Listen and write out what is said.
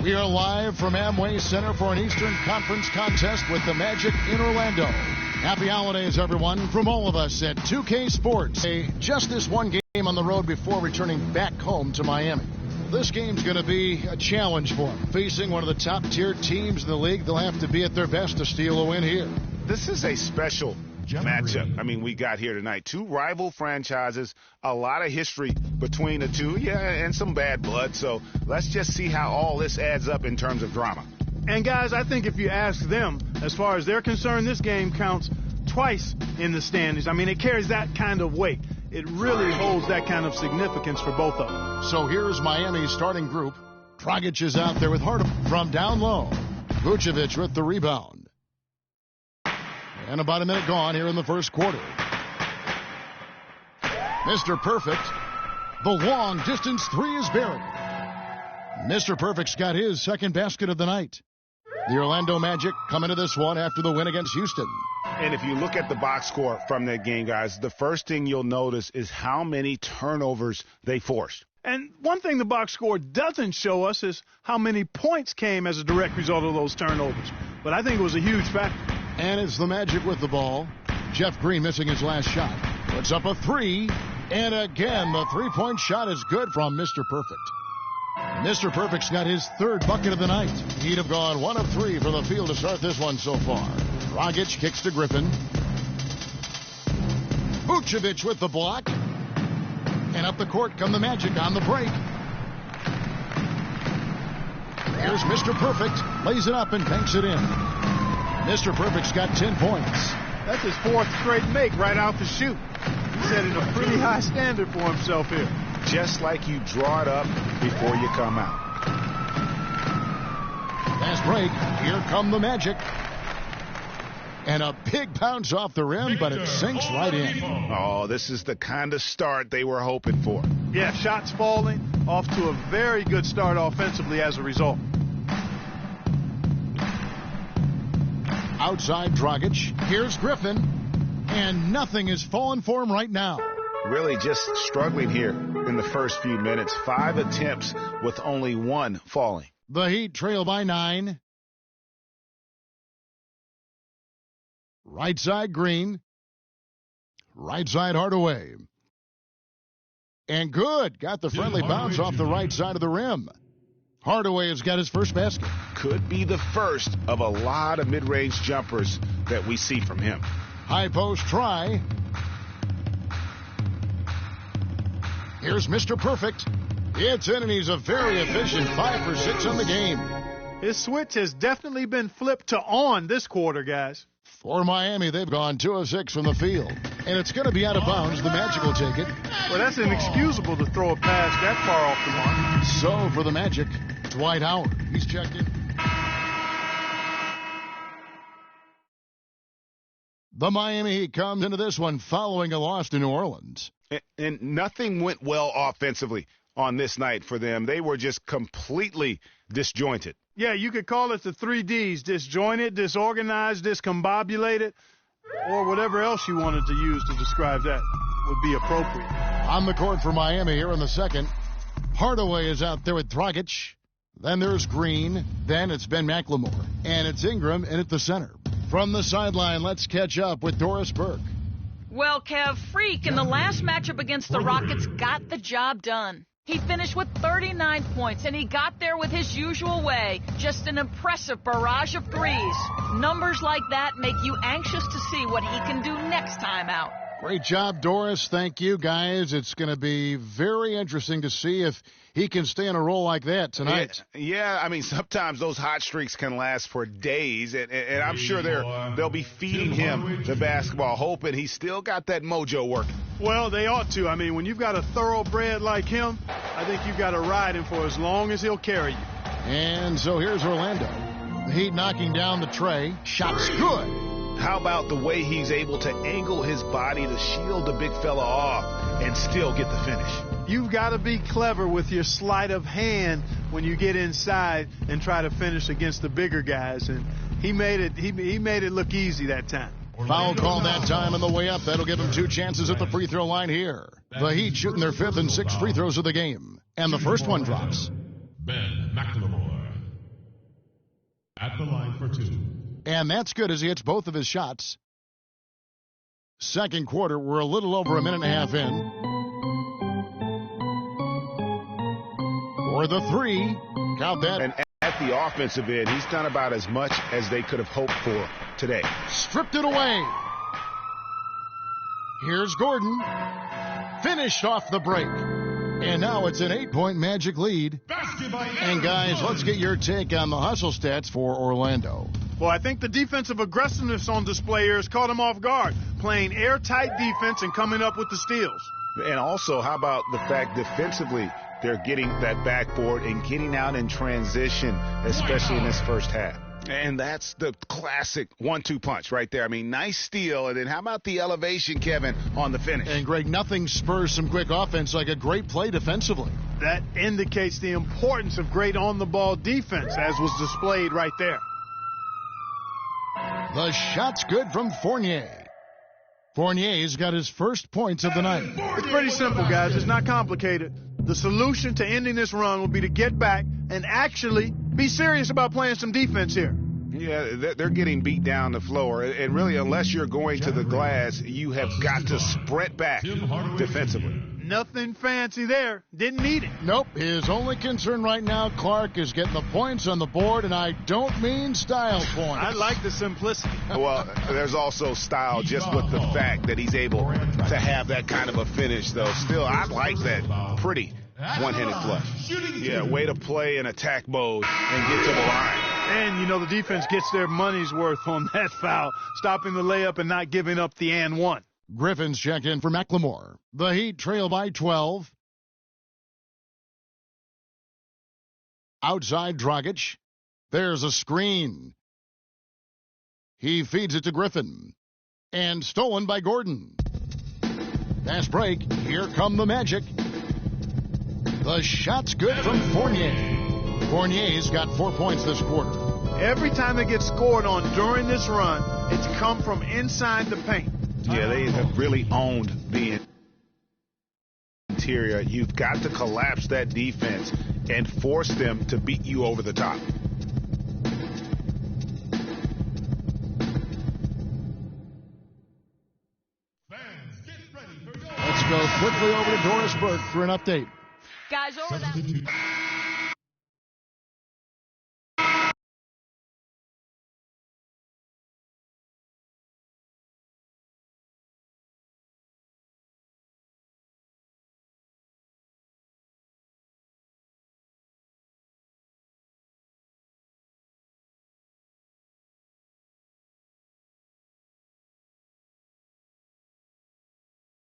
We are live from Amway Center for an Eastern Conference contest with the Magic in Orlando. Happy holidays, everyone, from all of us at 2K Sports. Just this one game on the road before returning back home to Miami. This game's going to be a challenge for them. Facing one of the top-tier teams in the league, they'll have to be at their best to steal a win here. This is a special matchup. I mean, we got here tonight. Two rival franchises, a lot of history between the two, and some bad blood. So let's just see how all this adds up in terms of drama. And, guys, I think if you ask them, as far as they're concerned, this game counts twice in the standings. I mean, it carries that kind of weight. It really holds that kind of significance for both of them. So here's Miami's starting group. Dragic is out there with Harden from down low. Vucevic with the rebound. And about a minute gone here in the first quarter. Mr. Perfect. The long distance three is buried. Mr. Perfect's got his second basket of the night. The Orlando Magic come into this one after the win against Houston. And if you look at the box score from that game, guys, the first thing you'll notice is how many turnovers they forced. And one thing the box score doesn't show us is how many points came as a direct result of those turnovers. But I think it was a huge factor. And it's the Magic with the ball. Jeff Green missing his last shot. Puts up a three. And again, the three-point shot is good from Mr. Perfect. Mr. Perfect's got his third bucket of the night. He'd have gone 1 of 3 from the field to start this one so far. Dragic kicks to Griffin. Vucevic with the block. And up the court come the Magic on the break. Here's Mr. Perfect. Lays it up and banks it in. Mr. Perfect's got 10 points. That's his fourth straight make right out the chute. He's setting a pretty high standard for himself here. Just like you draw it up before you come out. Fast break. Here come the Magic. And a big bounce off the rim, but it sinks right in. Oh, this is the kind of start they were hoping for. Yeah, shots falling, off to a very good start offensively as a result. Outside Dragic. Here's Griffin. And nothing is falling for him right now. Really just struggling here in the first few minutes. 5 attempts with only 1 falling. The Heat trail by 9. Right side Green. Right side Hardaway. And good. Got the friendly bounce off the right side of the rim. Hardaway has got his first basket. Could be the first of a lot of mid-range jumpers that we see from him. High post try. Here's Mr. Perfect. It's in, and he's a very efficient 5 for 6 on the game. His switch has definitely been flipped to on this quarter, guys. For Miami, they've gone 2 of 6 from the field. And it's going to be out of bounds. The Magic will take it. Well, that's inexcusable to throw a pass that far off the mark. So for the Magic, Dwight Howard. He's checked in. The Miami Heat comes into this one following a loss to New Orleans. And nothing went well offensively on this night for them. They were just completely disjointed. Yeah, you could call it the 3 Ds, disjointed, disorganized, discombobulated, or whatever else you wanted to use to describe that would be appropriate. On the court for Miami here in the second, Hardaway is out there with Dragic. Then there's Green. Then it's Ben McLemore. And it's Ingram in at the center. From the sideline, let's catch up with Doris Burke. Well, Kev, Freak in the last matchup against the Rockets got the job done. He finished with 39 points, and he got there with his usual way. Just an impressive barrage of threes. Numbers like that make you anxious to see what he can do next time out. Great job, Doris. Thank you, guys. It's going to be very interesting to see if he can stay in a role like that tonight. Yeah, I mean, sometimes those hot streaks can last for days, and I'm sure they'll be feeding him the basketball, hoping he's still got that mojo working. Well, they ought to. I mean, when you've got a thoroughbred like him, I think you've got to ride him for as long as he'll carry you. And so here's Orlando. The Heat knocking down the tray. Shot's good. How about the way he's able to angle his body to shield the big fella off and still get the finish? You've got to be clever with your sleight of hand when you get inside and try to finish against the bigger guys. And he made it look easy that time. Foul call that time on the way up. That'll give him 2 chances at the free throw line here. The Heat shooting their 5th and 6th free throws of the game. And the first one drops. Ben McLemore. at the line for 2. And that's good as he hits both of his shots. Second quarter, we're a little over a minute and a half in. For the three, count that. And at the offensive end, he's done about as much as they could have hoped for today. Stripped it away. Here's Gordon. Finished off the break. And now it's an 8-point Magic lead. And guys, let's get your take on the hustle stats for Orlando. Well, I think the defensive aggressiveness on display here has caught him off guard, playing airtight defense and coming up with the steals. And also, how about the fact defensively, they're getting that backboard and getting out in transition, especially in this first half. And that's the classic 1-2 punch right there. I mean, nice steal. And then how about the elevation, Kevin, on the finish? And, Greg, nothing spurs some quick offense like a great play defensively. That indicates the importance of great on-the-ball defense, as was displayed right there. The shot's good from Fournier. Fournier's got his first points of the night. It's pretty simple, guys. It's not complicated. The solution to ending this run will be to get back and actually be serious about playing some defense here. Yeah, they're getting beat down the floor. And really, unless you're going to the glass, you have got to sprint back defensively. Nothing fancy there. Didn't need it. Nope. His only concern right now, Clark, is getting the points on the board, and I don't mean style points. I like the simplicity. Well, there's also style just with the fact that he's able to have that kind of a finish, though. Still, I like that pretty one-handed flush. Yeah, way to play in attack mode and get to the line. And, you know, the defense gets their money's worth on that foul, stopping the layup and not giving up the and one. Griffin's checked in for McLemore. The Heat trail by 12. Outside Dragic. There's a screen. He feeds it to Griffin. And stolen by Gordon. Fast break. Here come the Magic. The shot's good from Fournier. Fournier's got 4 points this quarter. Every time they get scored on during this run, it's come from inside the paint. Yeah, they have really owned the interior. You've got to collapse that defense and force them to beat you over the top. Let's go quickly over to Doris Burke for an update. Guys, over that.